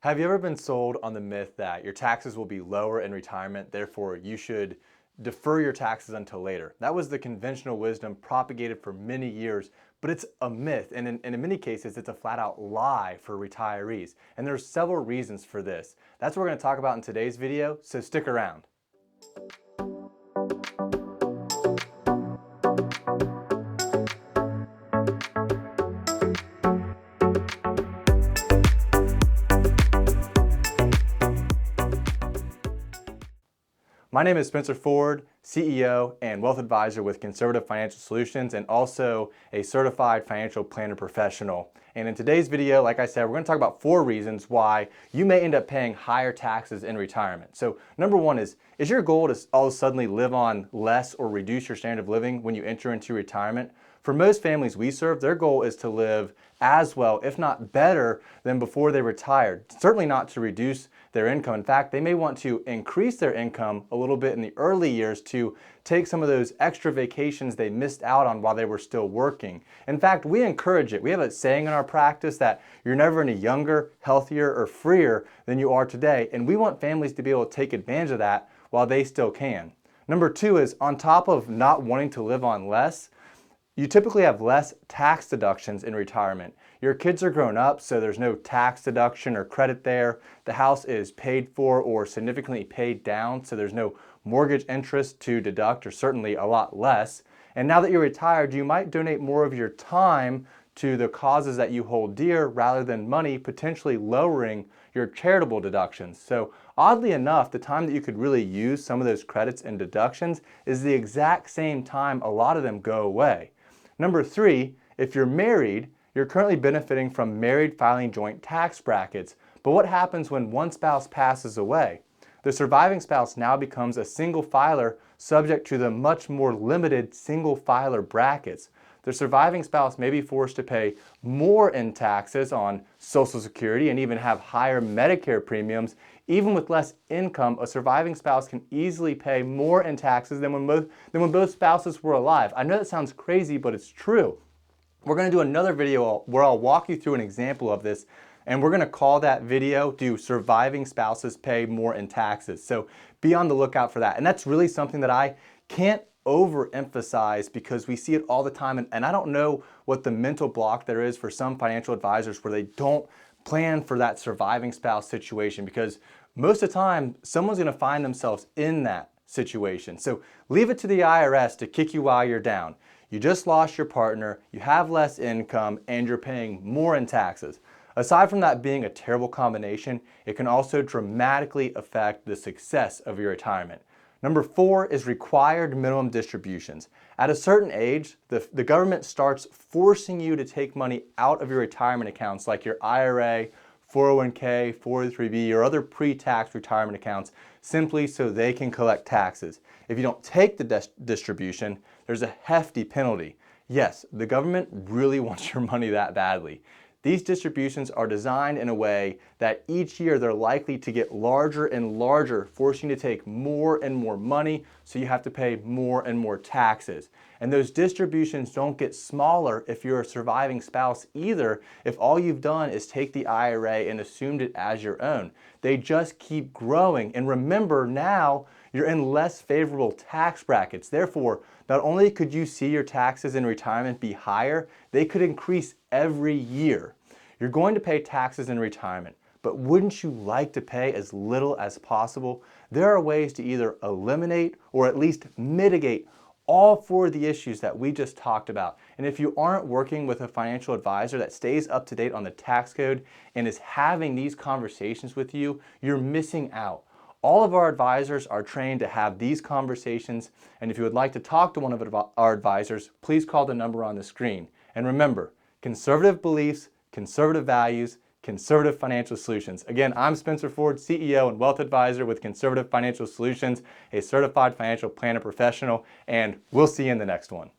Have you ever been sold on the myth that your taxes will be lower in retirement, therefore you should defer your taxes until later? That was the conventional wisdom propagated for many years, but it's a myth, and in many cases it's a flat out lie for retirees. And there's several reasons for this. That's what we're going to talk about in today's video, so stick around. My name is Spencer Ford, CEO and wealth advisor with Conservative Financial Solutions and also a certified financial planner professional. And in today's video, like I said, we're going to talk about 4 reasons why you may end up paying higher taxes in retirement. So number 1 is your goal to all of a sudden live on less or reduce your standard of living when you enter into retirement? For most families we serve, their goal is to live as well, if not better, than before they retired. Certainly not to reduce their income. In fact, they may want to increase their income a little bit in the early years to take some of those extra vacations they missed out on while they were still working. In fact, we encourage it. We have a saying in our practice that you're never any younger, healthier, or freer than you are today, and we want families to be able to take advantage of that while they still can. Number 2 is, on top of not wanting to live on less, you typically have less tax deductions in retirement. Your kids are grown up, so there's no tax deduction or credit there. The house is paid for or significantly paid down, so there's no mortgage interest to deduct, or certainly a lot less. And now that you're retired, you might donate more of your time to the causes that you hold dear rather than money, potentially lowering your charitable deductions. So oddly enough, the time that you could really use some of those credits and deductions is the exact same time a lot of them go away. Number 3, if you're married, you're currently benefiting from married filing joint tax brackets. But what happens when one spouse passes away? The surviving spouse now becomes a single filer subject to the much more limited single filer brackets. The surviving spouse may be forced to pay more in taxes on Social Security and even have higher Medicare premiums. Even with less income, a surviving spouse can easily pay more in taxes than when both spouses were alive. I know that sounds crazy, but it's true. We're going to do another video where I'll walk you through an example of this, and we're going to call that video, "Do Surviving Spouses Pay More in Taxes?" So be on the lookout for that. And that's really something that I can't overemphasize because we see it all the time, and I don't know what the mental block there is for some financial advisors where they don't plan for that surviving spouse situation, because most of the time someone's going to find themselves in that situation. So leave it to the IRS to kick you while you're down. You just lost your partner, you have less income, and you're paying more in taxes. Aside from that being a terrible combination, it can also dramatically affect the success of your retirement. Number 4 is required minimum distributions. At a certain age, the government starts forcing you to take money out of your retirement accounts like your IRA, 401k, 403b, or other pre-tax retirement accounts simply so they can collect taxes. If you don't take the distribution, there's a hefty penalty. Yes, the government really wants your money that badly. These distributions are designed in a way that each year they're likely to get larger and larger, forcing you to take more and more money, so you have to pay more and more taxes. And those distributions don't get smaller if you're a surviving spouse either, if all you've done is take the IRA and assumed it as your own. They just keep growing. And remember, now you're in less favorable tax brackets. Therefore, not only could you see your taxes in retirement be higher, they could increase every year. You're going to pay taxes in retirement, but wouldn't you like to pay as little as possible? There are ways to either eliminate or at least mitigate all 4 of the issues that we just talked about. And if you aren't working with a financial advisor that stays up to date on the tax code and is having these conversations with you, you're missing out. All of our advisors are trained to have these conversations, and if you would like to talk to one of our advisors, please call the number on the screen. And remember, conservative beliefs, conservative values, conservative financial solutions. Again, I'm Spencer Ford, CEO and wealth advisor with Conservative Financial Solutions, a certified financial planner professional, and we'll see you in the next one.